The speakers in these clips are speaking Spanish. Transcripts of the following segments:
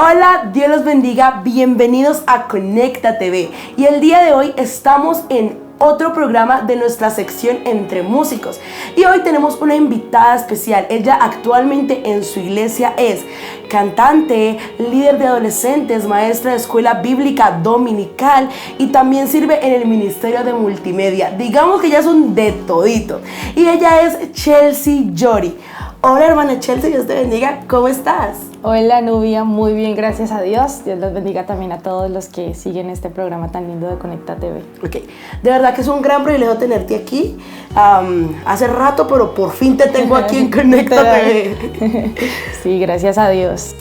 Hola, Dios los bendiga, bienvenidos a Conecta TV. Y el día de hoy estamos en otro programa de nuestra sección Entre Músicos. Y hoy tenemos una invitada especial. Ella actualmente en su iglesia es cantante, líder de adolescentes, maestra de escuela bíblica dominical y también sirve en el ministerio de multimedia. Digamos que ella es un de todito. Y ella es Chelsea Jory. Hola hermana Chelsea, Dios te bendiga, ¿cómo estás? Hola Nubia, muy bien, gracias a Dios. Dios los bendiga también a todos los que siguen este programa tan lindo de Conecta TV. Ok, de verdad que es un gran privilegio tenerte aquí. Hace rato, pero por fin te tengo aquí en Conecta TV. Sí, gracias a Dios.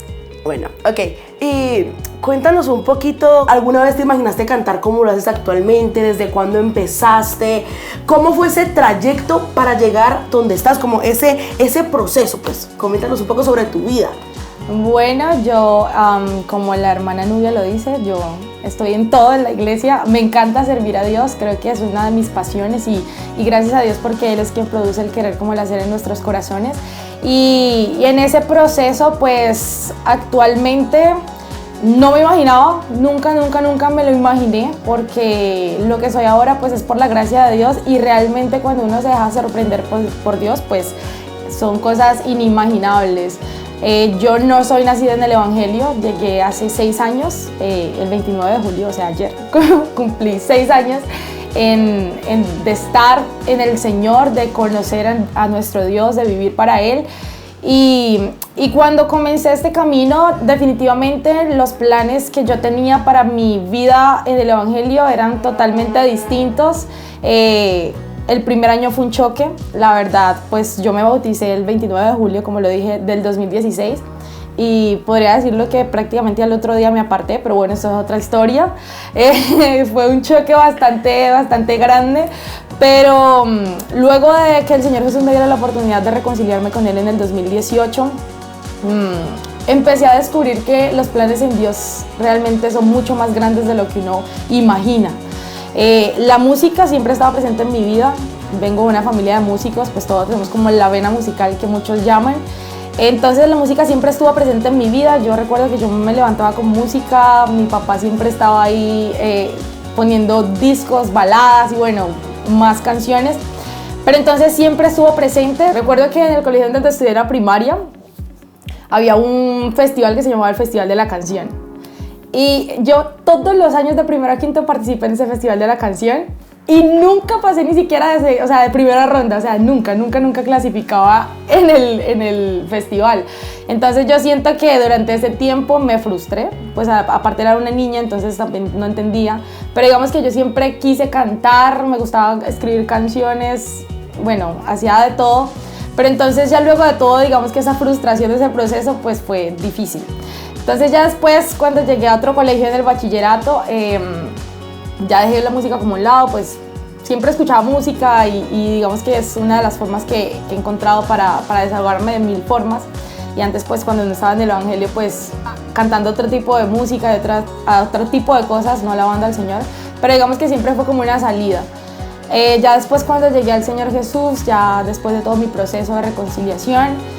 Bueno, ok, y cuéntanos un poquito, ¿alguna vez te imaginaste cantar como lo haces actualmente? ¿Desde cuándo empezaste? ¿Cómo fue ese trayecto para llegar donde estás? Como ese proceso, pues, coméntanos un poco sobre tu vida. Bueno, yo, como la hermana Nubia lo dice, yo estoy en todo en la iglesia, me encanta servir a Dios, creo que es una de mis pasiones y gracias a Dios porque Él es quien produce el querer como el hacer en nuestros corazones. Y en ese proceso, pues, actualmente no me imaginaba, nunca me lo imaginé, porque lo que soy ahora, pues, es por la gracia de Dios y realmente cuando uno se deja sorprender por Dios, pues, son cosas inimaginables. Yo no soy nacida en el Evangelio, llegué hace 6 años, el 29 de julio, o sea, ayer cumplí 6 años de estar en el Señor, de conocer a nuestro Dios, de vivir para Él. Y cuando comencé este camino, definitivamente los planes que yo tenía para mi vida en el Evangelio eran totalmente distintos. El primer año fue un choque, la verdad, pues yo me bauticé el 29 de julio, como lo dije, del 2016 y podría decirlo que prácticamente al otro día me aparté, pero bueno, eso es otra historia. Fue un choque bastante grande, pero luego de que el Señor Jesús me diera la oportunidad de reconciliarme con Él en el 2018, empecé a descubrir que los planes en Dios realmente son mucho más grandes de lo que uno imagina. La música siempre estaba presente en mi vida, vengo de una familia de músicos, pues todos tenemos como la vena musical que muchos llaman, entonces la música siempre estuvo presente en mi vida. Yo recuerdo que yo me levantaba con música, mi papá siempre estaba ahí poniendo discos, baladas y bueno, más canciones, pero entonces siempre estuvo presente. Recuerdo que en el colegio donde estudié la primaria había un festival que se llamaba el Festival de la Canción. Y yo todos los años de primero a quinto participé en ese Festival de la Canción y nunca pasé ni siquiera de primera ronda, o sea, nunca clasificaba en el festival. Entonces yo siento que durante ese tiempo me frustré, pues aparte era una niña, entonces también no entendía, pero digamos que yo siempre quise cantar, me gustaba escribir canciones, bueno, hacía de todo, pero entonces ya luego de todo, digamos que esa frustración de ese proceso pues fue difícil. Entonces ya después, cuando llegué a otro colegio en el bachillerato, ya dejé la música como un lado, pues siempre escuchaba música y digamos que es una de las formas que he encontrado para desahogarme de mil formas. Y antes pues cuando no estaba en el Evangelio pues cantando otro tipo de música, otro tipo de cosas, no alabando al Señor, pero digamos que siempre fue como una salida. Ya después cuando llegué al Señor Jesús, ya después de todo mi proceso de reconciliación,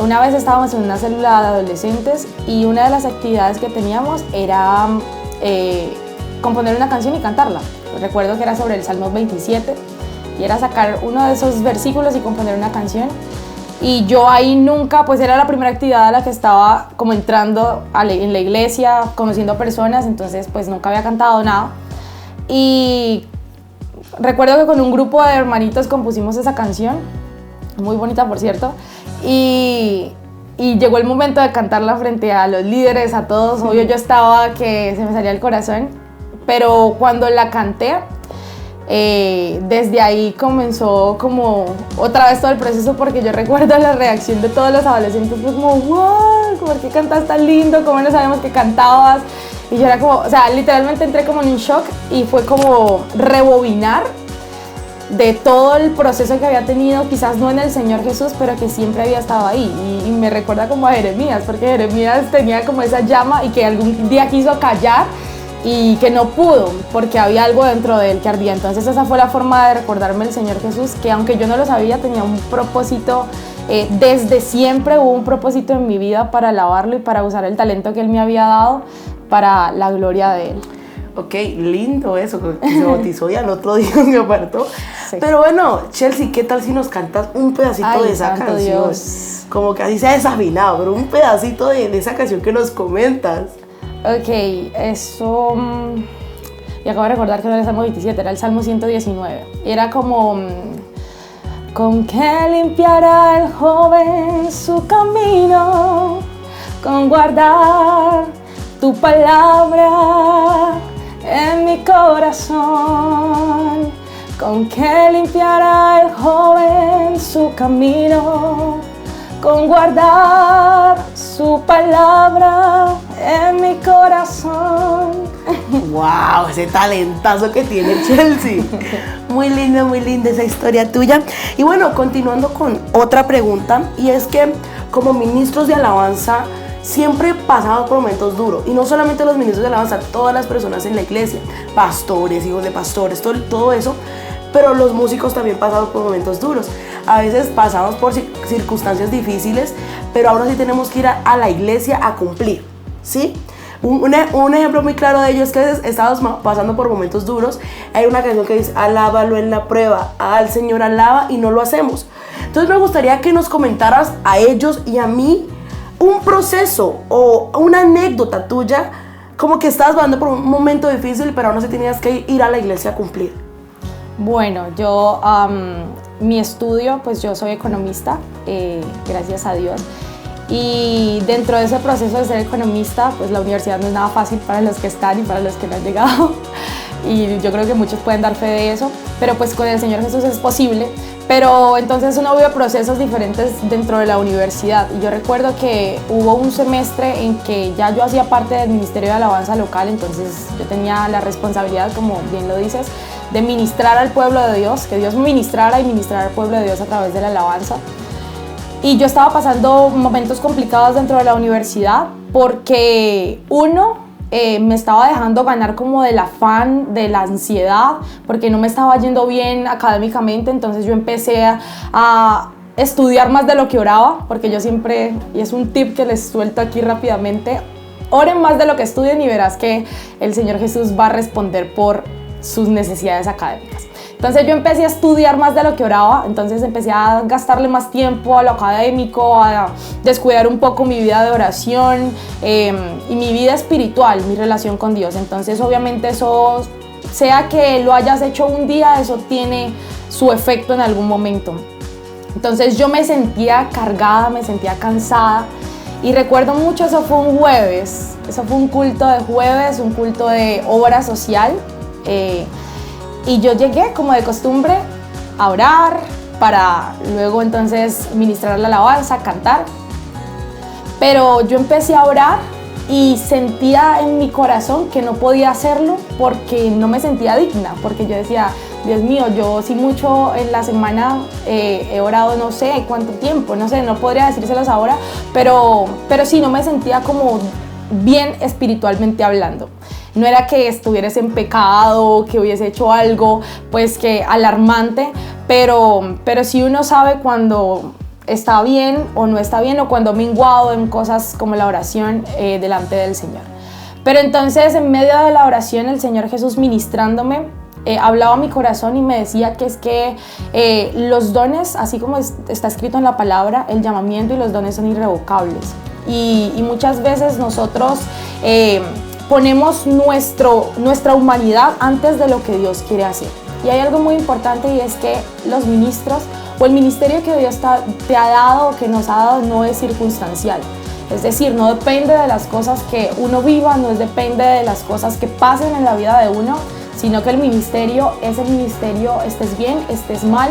una vez estábamos en una célula de adolescentes y una de las actividades que teníamos era componer una canción y cantarla. Recuerdo que era sobre el Salmo 27 y era sacar uno de esos versículos y componer una canción. Y yo ahí nunca, pues era la primera actividad a la que estaba como entrando en la iglesia, conociendo personas, entonces pues nunca había cantado nada. Y recuerdo que con un grupo de hermanitos compusimos esa canción, muy bonita por cierto, y llegó el momento de cantarla frente a los líderes, a todos. Obvio yo estaba que se me salía el corazón, pero cuando la canté, desde ahí comenzó como otra vez todo el proceso, porque yo recuerdo la reacción de todos los adolescentes, fue como wow, ¿por qué cantas tan lindo? ¿Cómo no sabíamos que cantabas? Y yo era como, o sea, literalmente entré como en un shock y fue como rebobinar de todo el proceso que había tenido, quizás no en el Señor Jesús, pero que siempre había estado ahí. Y me recuerda como a Jeremías, porque Jeremías tenía como esa llama y que algún día quiso callar y que no pudo, porque había algo dentro de él que ardía. Entonces esa fue la forma de recordarme el Señor Jesús, que aunque yo no lo sabía, tenía un propósito Desde siempre hubo un propósito en mi vida para alabarlo y para usar el talento que Él me había dado para la gloria de Él. Ok, lindo eso, que se bautizó y al otro día se apartó. Sí. Pero bueno, Chelsea, ¿qué tal si nos cantas un pedacito de esa canción? Dios. Como que así sea desafinado, pero un pedacito de esa canción que nos comentas. Ok, eso... y acabo de recordar que no era el Salmo 27, era el Salmo 119. Y era como... ¿Con qué limpiará el joven su camino? Con guardar tu palabra en mi corazón. ¿Con qué limpiará el joven su camino? Con guardar su palabra en mi corazón. ¡Wow! Ese talentazo que tiene Chelsea. Muy linda esa historia tuya. Y bueno, continuando con otra pregunta, y es que como ministros de alabanza siempre pasamos por momentos duros, y no solamente los ministros de alabanza, todas las personas en la iglesia, pastores, hijos de pastores, todo eso, pero los músicos también pasamos por momentos duros. A veces pasamos por circunstancias difíciles, pero ahora sí tenemos que ir a la iglesia a cumplir, ¿sí? Un ejemplo muy claro de ello es que a veces estamos pasando por momentos duros. Hay una canción que dice, alábalo en la prueba, al Señor alaba, y no lo hacemos. Entonces me gustaría que nos comentaras a ellos y a mí un proceso o una anécdota tuya, como que estabas pasando por un momento difícil, pero aún así tenías que ir a la iglesia a cumplir. Bueno, yo, mi estudio, pues yo soy economista, gracias a Dios. Y dentro de ese proceso de ser economista, pues la universidad no es nada fácil para los que están y para los que no han llegado. Y yo creo que muchos pueden dar fe de eso, pero pues con el Señor Jesús es posible. Pero entonces uno vive procesos diferentes dentro de la universidad. Y yo recuerdo que hubo un semestre en que ya yo hacía parte del Ministerio de Alabanza local, entonces yo tenía la responsabilidad, como bien lo dices, de ministrar al pueblo de Dios, que Dios me ministrara y ministrar al pueblo de Dios a través de la alabanza. Y yo estaba pasando momentos complicados dentro de la universidad porque me estaba dejando ganar como del afán, de la ansiedad, porque no me estaba yendo bien académicamente. Entonces yo empecé a estudiar más de lo que oraba, porque yo siempre, y es un tip que les suelto aquí rápidamente, oren más de lo que estudien y verás que el Señor Jesús va a responder por sus necesidades académicas. Entonces yo empecé a estudiar más de lo que oraba, entonces empecé a gastarle más tiempo a lo académico, a descuidar un poco mi vida de oración y mi vida espiritual, mi relación con Dios. Entonces obviamente eso, sea que lo hayas hecho un día, eso tiene su efecto en algún momento. Entonces yo me sentía cargada, me sentía cansada, y recuerdo mucho, eso fue un jueves, eso fue un culto de jueves, un culto de obra social. Y yo llegué, como de costumbre, a orar para luego entonces ministrar la alabanza, cantar. Pero yo empecé a orar y sentía en mi corazón que no podía hacerlo porque no me sentía digna, porque yo decía, Dios mío, yo sí mucho en la semana he orado no sé cuánto tiempo, no sé, no podría decírselos ahora, pero sí no me sentía como bien espiritualmente hablando. No era que estuvieras en pecado, que hubiese hecho algo, pues que alarmante, pero sí uno sabe cuando está bien o no está bien, o cuando ha menguado en cosas como la oración delante del Señor. Pero entonces, en medio de la oración, el Señor Jesús ministrándome, hablaba a mi corazón y me decía que es que los dones, así como está escrito en la palabra, el llamamiento y los dones son irrevocables. Y muchas veces nosotros ponemos nuestra humanidad antes de lo que Dios quiere hacer. Y hay algo muy importante, y es que los ministros o el ministerio que Dios te ha dado o que nos ha dado no es circunstancial. Es decir, no depende de las cosas que uno viva, no depende de las cosas que pasen en la vida de uno, sino que el ministerio es el ministerio, estés bien, estés mal,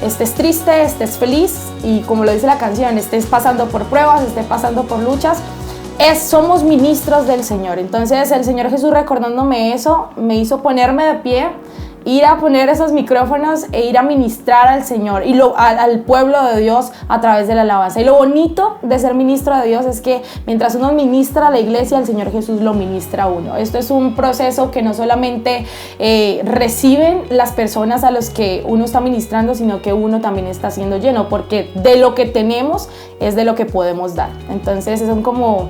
estés triste, estés feliz, y como lo dice la canción, estés pasando por pruebas, estés pasando por luchas, somos ministros del Señor. Entonces el Señor Jesús, recordándome eso, me hizo ponerme de pie ir a poner esos micrófonos e ir a ministrar al Señor y al pueblo de Dios a través de la alabanza. Y lo bonito de ser ministro de Dios es que mientras uno ministra a la iglesia, el Señor Jesús lo ministra a uno. Esto es un proceso que no solamente reciben las personas a los que uno está ministrando, sino que uno también está siendo lleno, porque de lo que tenemos es de lo que podemos dar. Entonces son como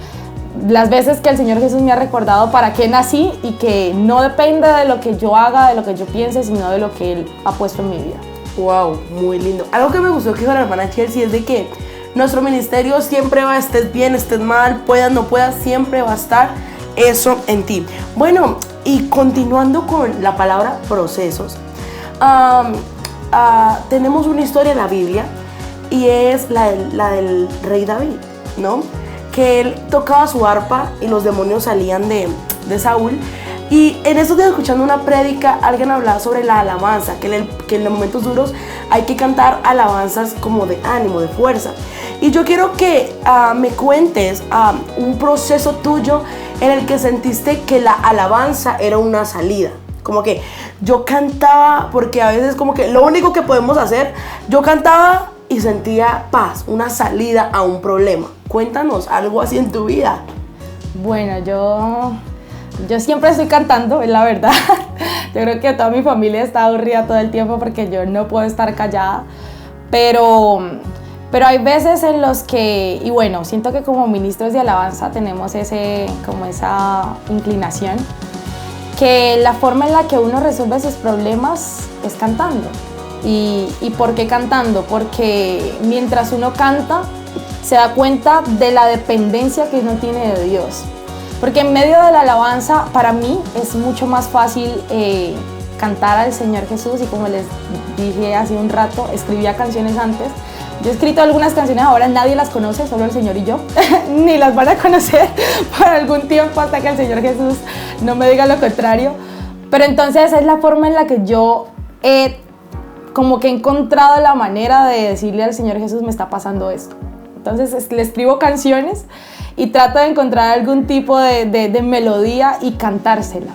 las veces que el Señor Jesús me ha recordado para qué nací y que no depende de lo que yo haga, de lo que yo piense, sino de lo que Él ha puesto en mi vida. Wow, muy lindo. Algo que me gustó que dijo la hermana Chelsea es de que nuestro ministerio siempre va, estés bien, estés mal, puedas, no puedas, siempre va a estar eso en ti. Bueno, y continuando con la palabra procesos, tenemos una historia en la Biblia y es la del rey David, ¿no? Que él tocaba su arpa y los demonios salían de Saúl. Y en estos días, escuchando una prédica, alguien hablaba sobre la alabanza, que en los momentos duros hay que cantar alabanzas como de ánimo, de fuerza. Y yo quiero que me cuentes un proceso tuyo en el que sentiste que la alabanza era una salida. Como que yo cantaba, porque a veces como que lo único que podemos hacer, yo cantaba y sentía paz, una salida a un problema. Cuéntanos algo así en tu vida. Bueno, yo siempre estoy cantando, es la verdad. Yo creo que toda mi familia está aburrida todo el tiempo porque yo no puedo estar callada. Pero hay veces en los que, y bueno, siento que como ministros de alabanza tenemos esa inclinación, que la forma en la que uno resuelve sus problemas es cantando. ¿Y por qué cantando? Porque mientras uno canta, se da cuenta de la dependencia que uno tiene de Dios. Porque en medio de la alabanza, para mí, es mucho más fácil cantar al Señor Jesús. Y como les dije hace un rato, escribía canciones antes. Yo he escrito algunas canciones, ahora nadie las conoce, solo el Señor y yo. Ni las van a conocer por algún tiempo hasta que el Señor Jesús no me diga lo contrario. Pero entonces es la forma en la que yo como que he encontrado la manera de decirle al Señor Jesús, me está pasando esto. Entonces le escribo canciones y trato de encontrar algún tipo de melodía y cantársela.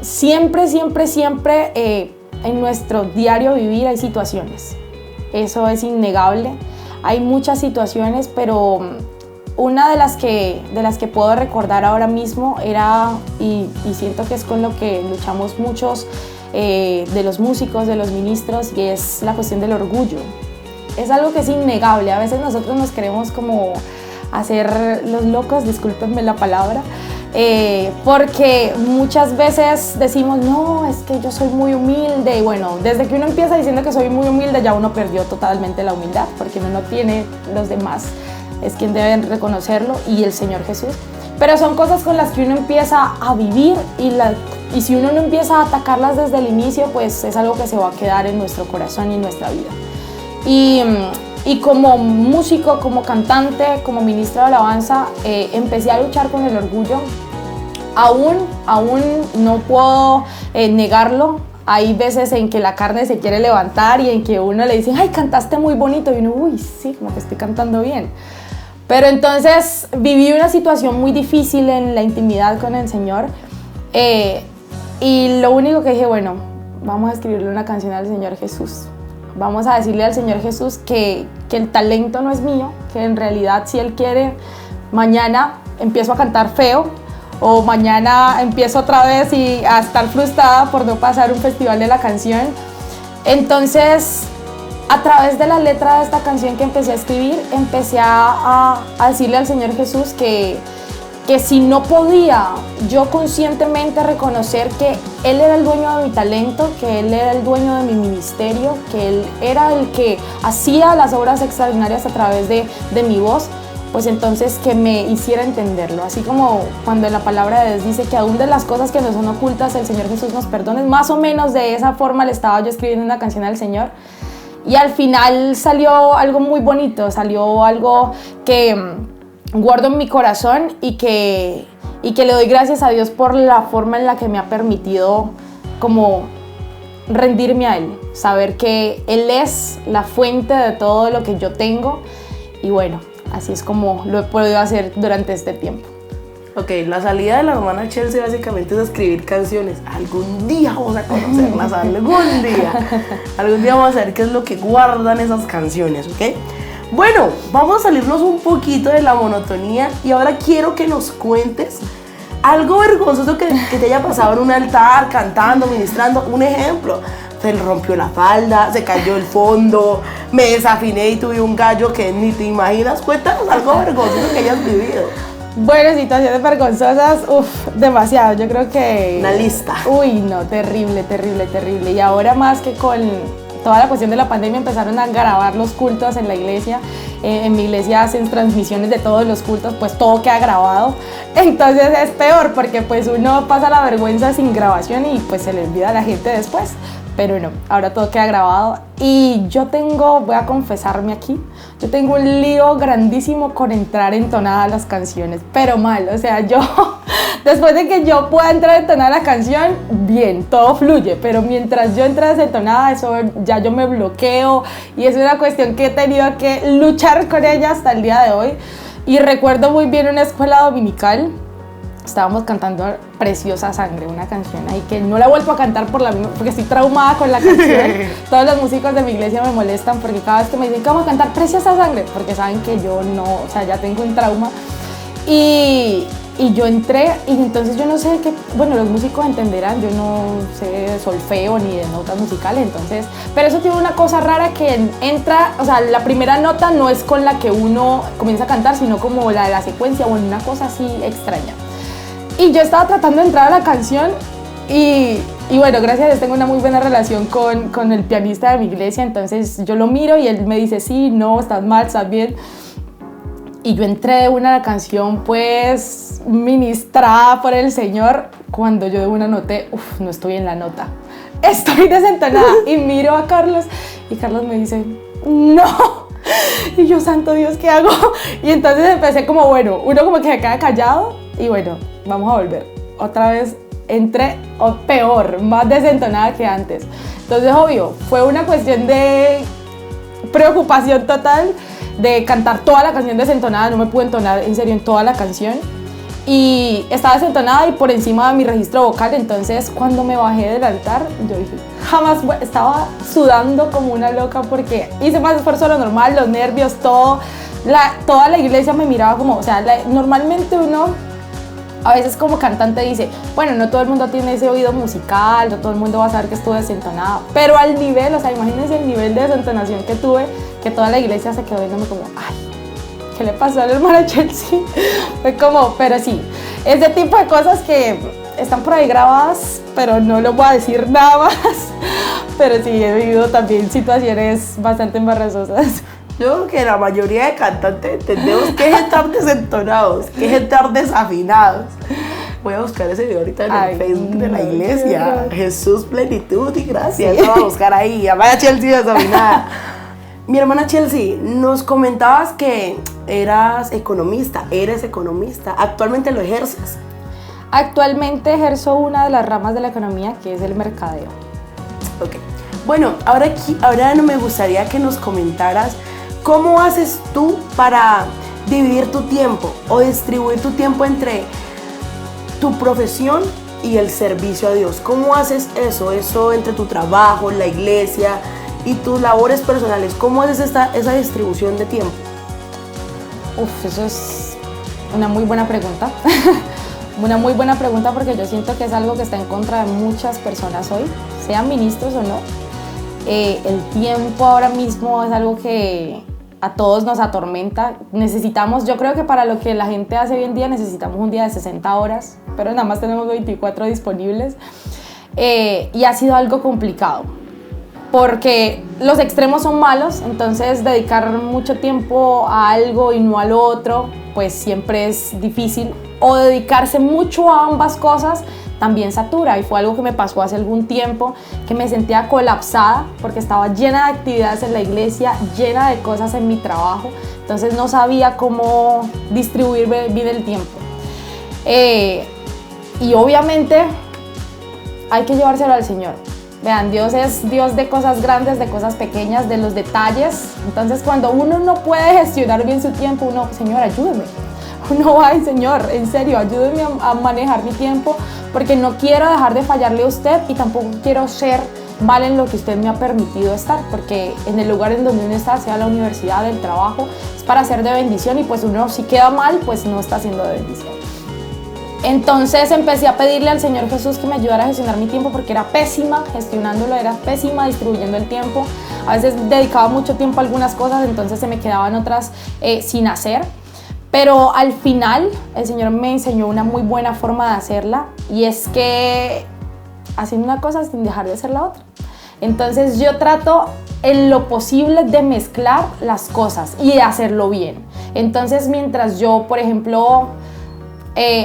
Siempre en nuestro diario vivir hay situaciones. Eso es innegable. Hay muchas situaciones, pero una de las que puedo recordar ahora mismo era, y siento que es con lo que luchamos muchos de los músicos, de los ministros, y es la cuestión del orgullo. Es algo que es innegable. A veces nosotros nos queremos como hacer los locos, discúlpenme la palabra, porque muchas veces decimos, no, es que yo soy muy humilde. Y bueno, desde que uno empieza diciendo que soy muy humilde, ya uno perdió totalmente la humildad, porque uno no tiene los demás, es quien deben reconocerlo, y el Señor Jesús. Pero son cosas con las que uno empieza a vivir y si uno no empieza a atacarlas desde el inicio, pues es algo que se va a quedar en nuestro corazón y en nuestra vida. Y como músico, como cantante, como ministra de alabanza, empecé a luchar con el orgullo. Aún no puedo negarlo. Hay veces en que la carne se quiere levantar y en que uno le dice, ay, cantaste muy bonito, y uno, uy, sí, como que estoy cantando bien. Pero entonces viví una situación muy difícil en la intimidad con el Señor, y lo único que dije, bueno, vamos a escribirle una canción al Señor Jesús. Vamos a decirle al Señor Jesús que el talento no es mío, que en realidad si Él quiere, mañana empiezo a cantar feo, o mañana empiezo otra vez a estar frustrada por no pasar un festival de la canción. Entonces, a través de la letra de esta canción que empecé a escribir, empecé a decirle al Señor Jesús que si no podía yo conscientemente reconocer que Él era el dueño de mi talento, que Él era el dueño de mi ministerio, que Él era el que hacía las obras extraordinarias a través de mi voz, pues entonces que me hiciera entenderlo. Así como cuando en la palabra de Dios dice que aún de las cosas que nos son ocultas, el Señor Jesús nos perdone. Más o menos de esa forma le estaba yo escribiendo una canción al Señor. Y al final salió algo muy bonito, salió algo que guardo en mi corazón y que le doy gracias a Dios por la forma en la que me ha permitido como rendirme a Él, saber que Él es la fuente de todo lo que yo tengo, y bueno, así es como lo he podido hacer durante este tiempo. Ok, la salida de la hermana Chelsea básicamente es escribir canciones. Algún día vamos a conocerlas, algún día. Algún día vamos a ver qué es lo que guardan esas canciones, ¿ok? Bueno, vamos a salirnos un poquito de la monotonía y ahora quiero que nos cuentes algo vergonzoso que te haya pasado en un altar, cantando, ministrando. Un ejemplo, se le rompió la falda, se cayó el fondo, me desafiné y tuve un gallo que ni te imaginas. Cuéntanos algo vergonzoso que hayas vivido. Bueno, situaciones vergonzosas, demasiado. Yo creo que... Una lista. Uy, no, terrible, terrible, terrible. Y ahora más que con toda la cuestión de la pandemia empezaron a grabar los cultos en la iglesia. En mi iglesia hacen transmisiones de todos los cultos, pues todo queda grabado. Entonces es peor porque pues uno pasa la vergüenza sin grabación y pues se le olvida a la gente después. Pero no, ahora todo queda grabado. Y voy a confesarme aquí, yo tengo un lío grandísimo con entrar entonada a las canciones, pero mal, o sea, yo, después de que yo pueda entrar entonada a la canción, bien, todo fluye, pero mientras yo entre desentonada, eso ya yo me bloqueo y es una cuestión que he tenido que luchar con ella hasta el día de hoy. Y recuerdo muy bien una escuela dominical. Estábamos cantando Preciosa Sangre, una canción ahí que no la vuelvo a cantar porque estoy traumada con la canción. Todos los músicos de mi iglesia me molestan porque cada vez que me dicen que vamos a cantar Preciosa Sangre, porque saben que yo no, o sea, ya tengo un trauma. Y yo entré y entonces yo no sé qué, bueno, los músicos entenderán, yo no sé de solfeo ni de notas musicales, entonces, pero eso tiene una cosa rara que entra, o sea, la primera nota no es con la que uno comienza a cantar, sino como la de la secuencia o una cosa así extraña. Y yo estaba tratando de entrar a la canción y bueno, gracias a Dios tengo una muy buena relación con el pianista de mi iglesia, entonces yo lo miro y él me dice, sí, no, estás mal, estás bien. Y yo entré de una a la canción pues ministrada por el Señor cuando yo de una noté, no estoy en la nota, estoy desentonada. Y miro a Carlos y Carlos me dice, no. Y yo, santo Dios, ¿qué hago? Y entonces empecé como, bueno, uno como que se queda callado y bueno, vamos a volver. Otra vez entré, o peor, más desentonada que antes. Entonces, obvio, fue una cuestión de preocupación total de cantar toda la canción desentonada. No me pude entonar en serio en toda la canción. Y estaba desentonada y por encima de mi registro vocal. Entonces, cuando me bajé del altar, yo dije, jamás, estaba sudando como una loca porque hice más esfuerzo de lo normal, los nervios, todo. Toda la iglesia me miraba como, o sea, normalmente uno a veces como cantante dice, bueno, no todo el mundo tiene ese oído musical, no todo el mundo va a saber que estuve desentonada, pero al nivel, o sea, imagínense el nivel de desentonación que tuve, que toda la iglesia se quedó viéndome como, ay, ¿qué le pasó a la hermana Chelsea? Fue como, pero sí, ese tipo de cosas que están por ahí grabadas, pero no les voy a decir nada más, pero sí, he vivido también situaciones bastante embarazosas. Yo creo que la mayoría de cantantes entendemos que es estar desentonados, que es estar desafinados. Voy a buscar ese video ahorita en el Facebook de la iglesia. Jesús Plenitud y Gracia. Eso va a buscar ahí. Hermana Chelsea desafinada. Mi hermana Chelsea, nos comentabas que eres economista. ¿Actualmente lo ejerces? Actualmente ejerzo una de las ramas de la economía, que es el mercadeo. Ok. Bueno, ahora me gustaría que nos comentaras cómo haces tú para dividir tu tiempo o distribuir tu tiempo entre tu profesión y el servicio a Dios. ¿Cómo haces eso entre tu trabajo, la iglesia y tus labores personales? ¿Cómo haces esa distribución de tiempo? Eso es una muy buena pregunta. Una muy buena pregunta porque yo siento que es algo que está en contra de muchas personas hoy, sean ministros o no. El tiempo ahora mismo es algo que a todos nos atormenta. Necesitamos, yo creo que para lo que la gente hace hoy en día necesitamos un día de 60 horas, pero nada más tenemos 24 disponibles. Y ha sido algo complicado, porque los extremos son malos, entonces dedicar mucho tiempo a algo y no al otro, pues siempre es difícil. O dedicarse mucho a ambas cosas también satura, y fue algo que me pasó hace algún tiempo, que me sentía colapsada porque estaba llena de actividades en la iglesia, llena de cosas en mi trabajo, entonces no sabía cómo distribuir bien el tiempo. Y obviamente hay que llevárselo al Señor. Vean, Dios es Dios de cosas grandes, de cosas pequeñas, de los detalles. Entonces cuando uno no puede gestionar bien su tiempo, uno, Señor, ayúdeme. no, ay Señor, en serio, ayúdeme a manejar mi tiempo, porque no quiero dejar de fallarle a usted y tampoco quiero ser mal en lo que usted me ha permitido estar, porque en el lugar en donde uno está, sea la universidad, el trabajo, es para ser de bendición, y pues uno si queda mal, pues no está siendo de bendición. Entonces empecé a pedirle al Señor Jesús que me ayudara a gestionar mi tiempo, porque era pésima gestionándolo, era pésima distribuyendo el tiempo. A veces dedicaba mucho tiempo a algunas cosas, entonces se me quedaban otras sin hacer. Pero al final el Señor me enseñó una muy buena forma de hacerla, y es que haciendo una cosa sin dejar de hacer la otra. Entonces yo trato en lo posible de mezclar las cosas y de hacerlo bien. Entonces mientras yo, por ejemplo,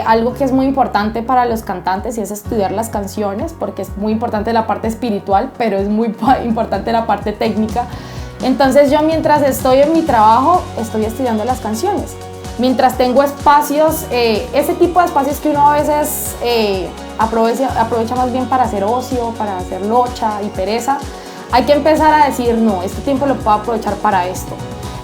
algo que es muy importante para los cantantes y es estudiar las canciones, porque es muy importante la parte espiritual, pero es muy importante la parte técnica. Entonces yo mientras estoy en mi trabajo estoy estudiando las canciones. Mientras tengo espacios, ese tipo de espacios que uno a veces aprovecha más bien para hacer ocio, para hacer locha y pereza, hay que empezar a decir, no, este tiempo lo puedo aprovechar para esto.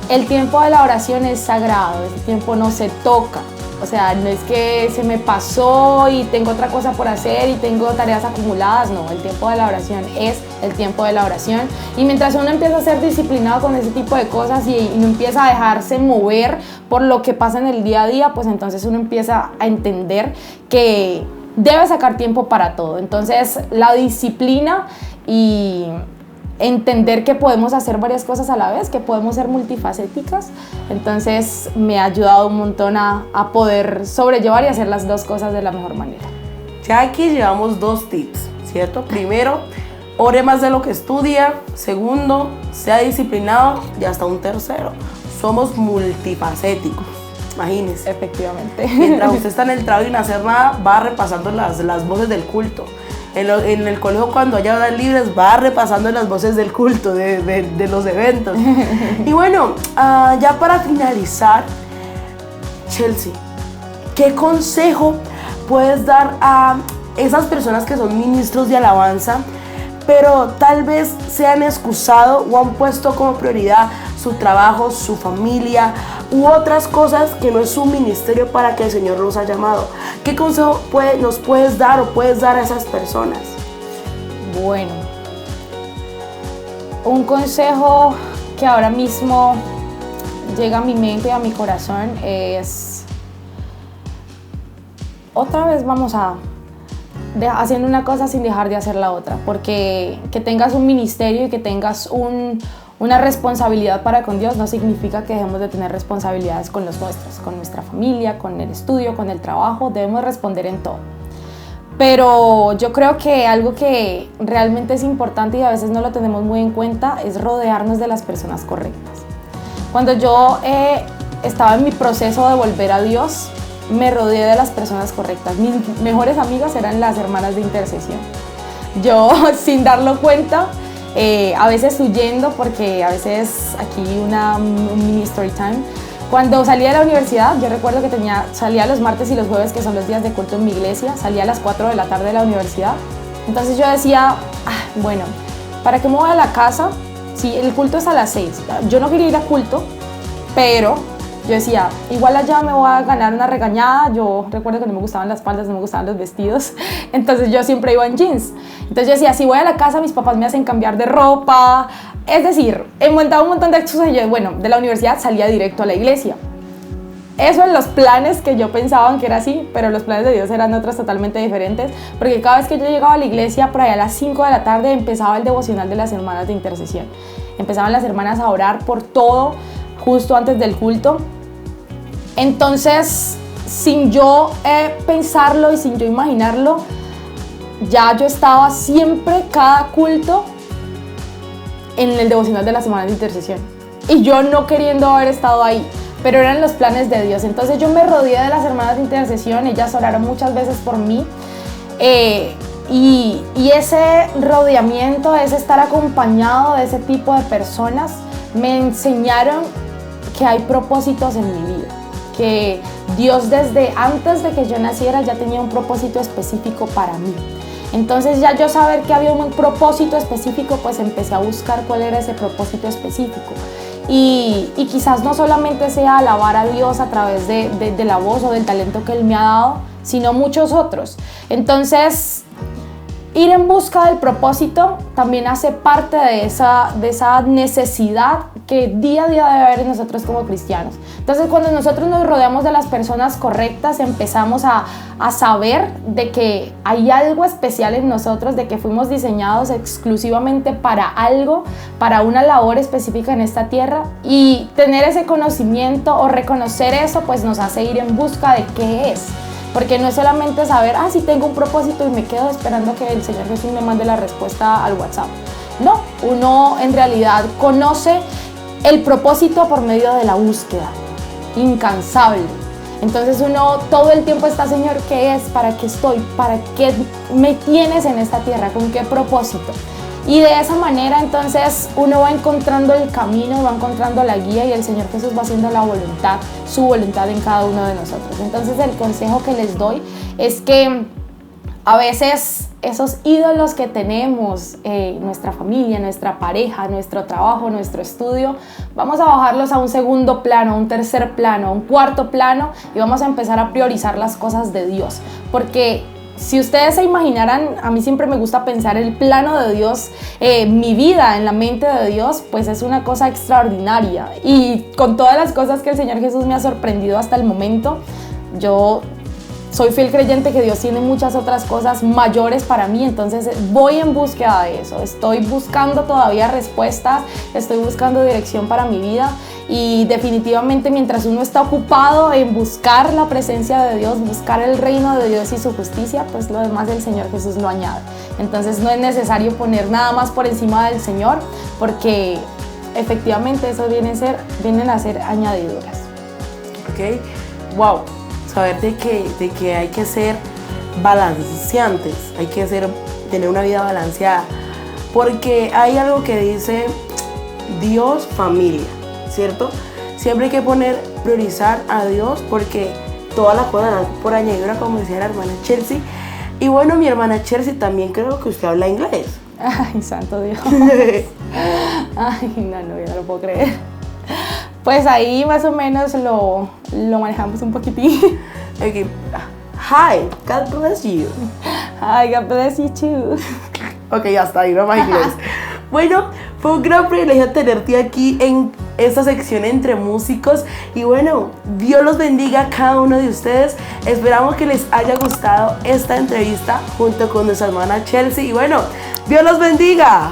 El tiempo de la oración es sagrado, este tiempo no se toca. O sea, no es que se me pasó y tengo otra cosa por hacer y tengo tareas acumuladas, no, el tiempo de la oración es el tiempo de la oración. Y mientras uno empieza a ser disciplinado con ese tipo de cosas y no empieza a dejarse mover por lo que pasa en el día a día, pues entonces uno empieza a entender que debe sacar tiempo para todo. Entonces la disciplina y entender que podemos hacer varias cosas a la vez, que podemos ser multifacéticas, entonces me ha ayudado un montón a poder sobrellevar y hacer las dos cosas de la mejor manera. Ya aquí llevamos 2 tips, ¿cierto? Primero, ore más de lo que estudia. Segundo, sea disciplinado. Y hasta un tercero, somos multifacéticos. Imagínense. Efectivamente. Mientras usted está en el trabajo y no hacer nada, va repasando las voces del culto. En el colegio, cuando haya horas libres, va repasando las voces del culto, de los eventos. Y bueno, ya para finalizar, Chelsea, ¿qué consejo puedes dar a esas personas que son ministros de alabanza, pero tal vez se han excusado o han puesto como prioridad su trabajo, su familia u otras cosas que no es su ministerio para que el Señor los ha llamado? ¿Qué consejo nos puedes dar o puedes dar a esas personas? Bueno, un consejo que ahora mismo llega a mi mente y a mi corazón es, otra vez vamos haciendo una cosa sin dejar de hacer la otra, porque que tengas un ministerio y que tengas una responsabilidad para con Dios no significa que dejemos de tener responsabilidades con los nuestros, con nuestra familia, con el estudio, con el trabajo. Debemos responder en todo. Pero yo creo que algo que realmente es importante y a veces no lo tenemos muy en cuenta es rodearnos de las personas correctas. Cuando yo estaba en mi proceso de volver a Dios, me rodeé de las personas correctas. Mis mejores amigas eran las hermanas de intercesión. Yo, sin darlo cuenta, a veces huyendo, porque a veces aquí un mini story time. Cuando salía de la universidad, yo recuerdo que salía los martes y los jueves, que son los días de culto en mi iglesia, salía a las 4 de la tarde de la universidad. Entonces yo decía, bueno, ¿para qué me voy a la casa si el culto es a las 6? Yo no quería ir a culto, pero yo decía, igual allá me voy a ganar una regañada. Yo recuerdo que no me gustaban las faldas, no me gustaban los vestidos, entonces yo siempre iba en jeans. Entonces yo decía, si voy a la casa, mis papás me hacen cambiar de ropa. Es decir, he montado un montón de excusas y yo, bueno, de la universidad salía directo a la iglesia. Eso en los planes que yo pensaba que era así, pero los planes de Dios eran otros totalmente diferentes, porque cada vez que yo llegaba a la iglesia, por allá a las 5 de la tarde, empezaba el devocional de las hermanas de intercesión. Empezaban las hermanas a orar por todo justo antes del culto. Entonces, sin yo pensarlo y sin yo imaginarlo, ya yo estaba siempre, cada culto, en el devocional de las semanas de intercesión. Y yo no queriendo haber estado ahí, pero eran los planes de Dios. Entonces yo me rodeé de las hermanas de intercesión, ellas oraron muchas veces por mí. Y ese rodeamiento, ese estar acompañado de ese tipo de personas, me enseñaron que hay propósitos en mi vida. Que Dios desde antes de que yo naciera ya tenía un propósito específico para mí. Entonces ya yo saber que había un propósito específico, pues empecé a buscar cuál era ese propósito específico. y quizás no solamente sea alabar a Dios a través de la voz o del talento que Él me ha dado, sino muchos otros. Entonces, ir en busca del propósito también hace parte de esa necesidad que día a día debe haber en nosotros como cristianos. Entonces, cuando nosotros nos rodeamos de las personas correctas, empezamos a saber de que hay algo especial en nosotros, de que fuimos diseñados exclusivamente para algo, para una labor específica en esta tierra, y tener ese conocimiento o reconocer eso, pues nos hace ir en busca de qué es. Porque no es solamente saber, sí tengo un propósito y me quedo esperando que el Señor Jesús me mande la respuesta al WhatsApp. No, uno en realidad conoce el propósito por medio de la búsqueda, incansable. Entonces uno todo el tiempo está, Señor, ¿qué es? ¿Para qué estoy? ¿Para qué me tienes en esta tierra? ¿Con qué propósito? Y de esa manera entonces uno va encontrando el camino, va encontrando la guía, y el Señor Jesús va haciendo la voluntad, su voluntad en cada uno de nosotros. Entonces el consejo que les doy es que a veces esos ídolos que tenemos, nuestra familia, nuestra pareja, nuestro trabajo, nuestro estudio, vamos a bajarlos a un segundo plano, a un tercer plano, a un cuarto plano, y vamos a empezar a priorizar las cosas de Dios. Porque si ustedes se imaginaran, a mí siempre me gusta pensar el plano de Dios, mi vida en la mente de Dios, pues es una cosa extraordinaria. Y con todas las cosas que el Señor Jesús me ha sorprendido hasta el momento, yo soy fiel creyente que Dios tiene muchas otras cosas mayores para mí. Entonces voy en búsqueda de eso, estoy buscando todavía respuestas, estoy buscando dirección para mi vida, y definitivamente mientras uno está ocupado en buscar la presencia de Dios, buscar el reino de Dios y su justicia, pues lo demás el Señor Jesús lo añade. Entonces no es necesario poner nada más por encima del Señor, porque efectivamente eso vienen a ser añadiduras. Ok, wow. Saber de que hay que ser balanceantes, hay que tener una vida balanceada, porque hay algo que dice Dios, familia, ¿cierto? Siempre hay que priorizar a Dios, porque todas las cosas dan por añadidura, como decía la hermana Chelsea. Y bueno, mi hermana Chelsea, también creo que usted habla inglés. Ay, santo Dios. Ay, no, yo no lo puedo creer. Pues ahí más o menos lo manejamos un poquitín. Okay. Hi, God bless you. Hi, God bless you too. Ok, ya está, ahí no más inglés. Bueno, fue un gran privilegio tenerte aquí en esta sección entre músicos. Y bueno, Dios los bendiga a cada uno de ustedes. Esperamos que les haya gustado esta entrevista junto con nuestra hermana Chelsea. Y bueno, Dios los bendiga.